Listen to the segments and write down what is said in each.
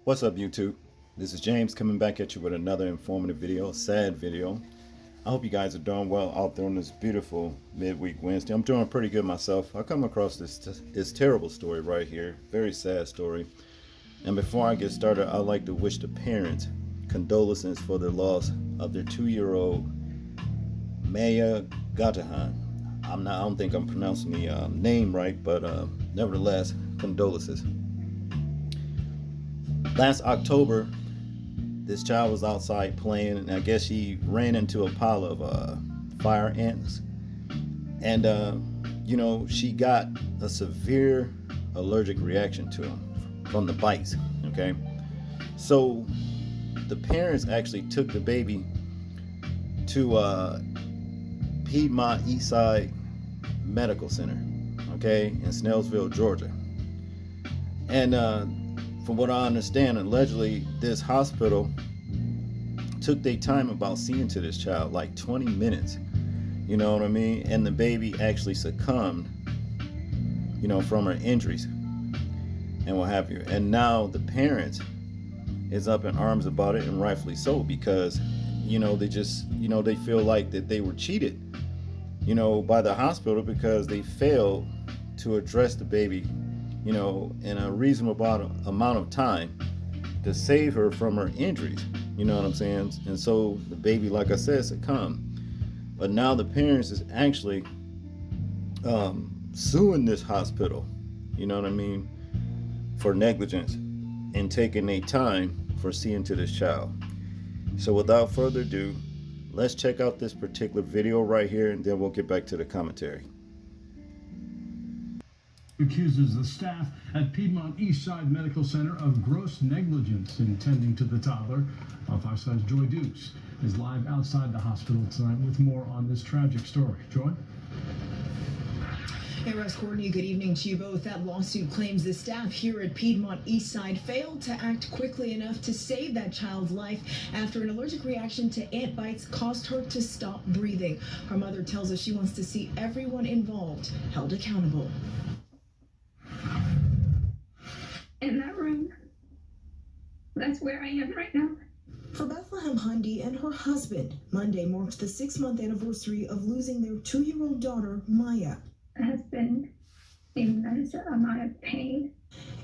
What's up, YouTube? This is James coming back at you with another informative video, a sad video. I hope you guys are doing well out there on this beautiful midweek Wednesday. I'm doing pretty good myself. I come across this terrible story right here, very sad story. And before I get started, I'd like to wish the parents condolences for the loss of their 2-year-old Maya Gatahan. I don't think I'm pronouncing the name right, but nevertheless, condolences. Last October, this child was outside playing, and I guess she ran into a pile of fire ants. And, she got a severe allergic reaction to them from the bites, okay? So the parents actually took the baby to Piedmont Eastside Medical Center, okay, in Snellsville, Georgia. And from what I understand, allegedly this hospital took their time about seeing to this child, like 20 minutes, you know what I mean? And the baby actually succumbed, from her injuries and what have you. And now the parents is up in arms about it, and rightfully so, because they just they feel like that they were cheated by the hospital, because they failed to address the baby in a reasonable amount of time to save her from her injuries. You know what I'm saying? And so the baby, like I said, succumbed. But now the parents is actually suing this hospital, you know what I mean, for negligence and taking their time for seeing to this child. So without further ado, let's check out this particular video right here, and then we'll get back to the commentary. Accuses the staff at Piedmont Eastside Medical Center of gross negligence in tending to the toddler. Fox 5's Joy Dukes is live outside the hospital tonight with more on this tragic story. Joy? Hey, Russ Courtney, good evening to you both. That lawsuit claims the staff here at Piedmont Eastside failed to act quickly enough to save that child's life after an allergic reaction to ant bites caused her to stop breathing. Her mother tells us she wants to see everyone involved held accountable. In that room. That's where I am right now. For Bethlehem Hundy and her husband, Monday marked the 6-month anniversary of losing their 2-year-old daughter, Maya. It has been an immense amount of pain.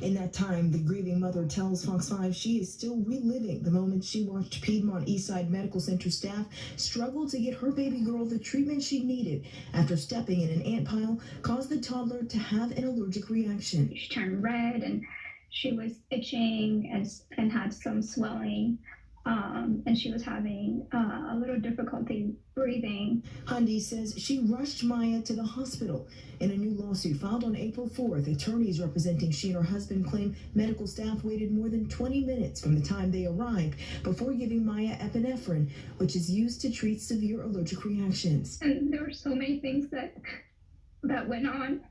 In that time, the grieving mother tells Fox 5 she is still reliving the moment she watched Piedmont Eastside Medical Center staff struggle to get her baby girl the treatment she needed after stepping in an ant pile caused the toddler to have an allergic reaction. She turned red and she was itching and had some swelling. And she was having a little difficulty breathing. Hundy says she rushed Maya to the hospital. In a new lawsuit filed on April 4th, attorneys representing she and her husband claim medical staff waited more than 20 minutes from the time they arrived before giving Maya epinephrine, which is used to treat severe allergic reactions. And there were so many things that went on.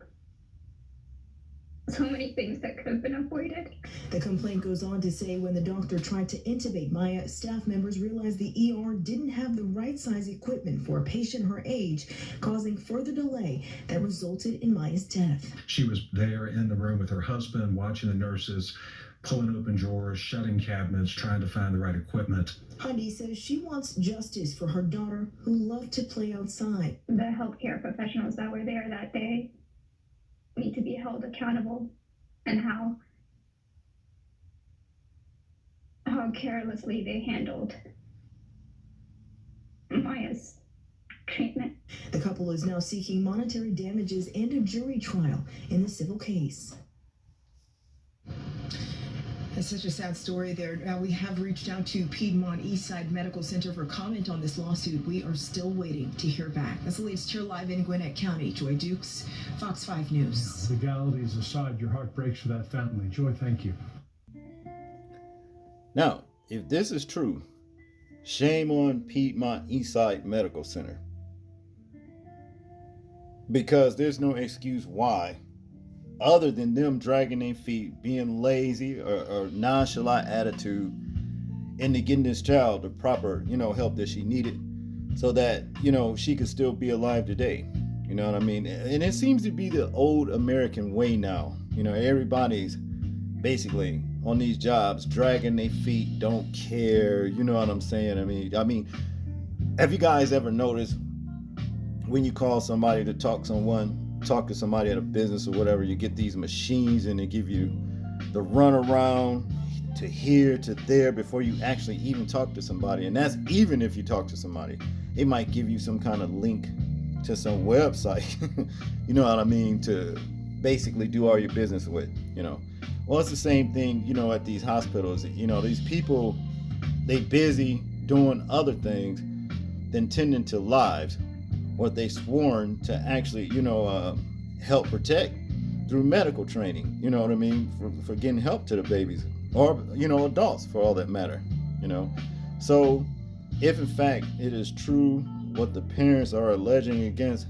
So many things that could have been avoided. The complaint goes on to say when the doctor tried to intubate Maya, staff members realized the ER didn't have the right size equipment for a patient her age, causing further delay that resulted in Maya's death. She was there in the room with her husband, watching the nurses, pulling open drawers, shutting cabinets, trying to find the right equipment. Hundy says she wants justice for her daughter, who loved to play outside. The healthcare professionals that were there that day need to be held accountable, and how carelessly they handled Maya's treatment. The couple is now seeking monetary damages and a jury trial in the civil case. It's such a sad story there. We have reached out to Piedmont Eastside Medical Center for comment on this lawsuit. We are still waiting to hear back. That's the latest here live in Gwinnett County. Joy Dukes, Fox 5 News. Legalities aside, your heart breaks for that family. Joy, thank you. Now, if this is true, shame on Piedmont Eastside Medical Center. Because there's no excuse why, other than them dragging their feet, being lazy or nonchalant attitude into getting this child the proper, help that she needed so that, she could still be alive today. You know what I mean? And it seems to be the old American way now. Everybody's basically on these jobs, dragging their feet, don't care. You know what I'm saying? I mean, have you guys ever noticed when you call somebody to talk to somebody at a business or whatever, you get these machines and they give you the runaround to here to there before you actually even talk to somebody. And that's even if you talk to somebody. It might give you some kind of link to some website, you know what I mean, to basically do all your business with, you know. Well, it's the same thing, you know, at these hospitals. You know, these people, they busy doing other things than tending to lives, what they sworn to actually, you know, help protect through medical training, you know what I mean, for getting help to the babies, or, you know, adults for all that matter, you know. So if in fact it is true what the parents are alleging against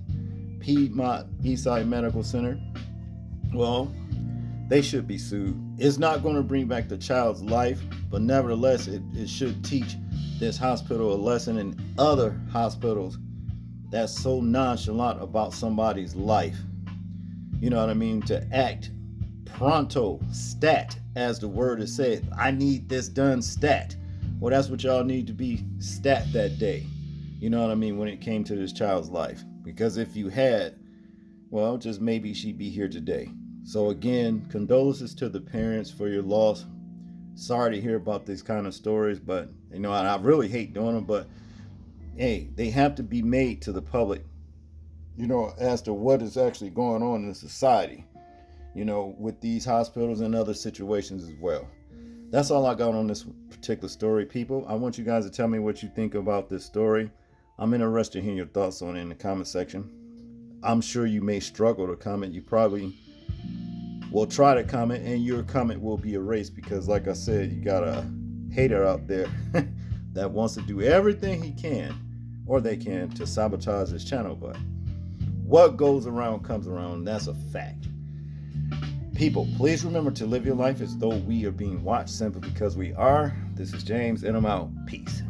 Piedmont Eastside Medical Center, well, they should be sued. It's not going to bring back the child's life, but nevertheless, it should teach this hospital a lesson and other hospitals that's so nonchalant about somebody's life. You know what I mean? To act pronto, stat, as the word is said. I need this done stat. Well, that's what y'all need to be, stat that day. You know what I mean? When it came to this child's life. Because if you had, well, just maybe she'd be here today. So again, condolences to the parents for your loss. Sorry to hear about these kind of stories, but you know, I really hate doing them, but hey, they have to be made to the public, you know, as to what is actually going on in society, you know, with these hospitals and other situations as well. That's all I got on this particular story, people. I want you guys to tell me what you think about this story. I'm interested in hearing your thoughts on it in the comment section. I'm sure you may struggle to comment. You probably will try to comment and your comment will be erased because, like I said, you got a hater out there that wants to do everything he can or they can to sabotage this channel. But what goes around comes around. That's a fact. People, please remember to live your life as though we are being watched simply because we are. This is James and I'm out. Peace.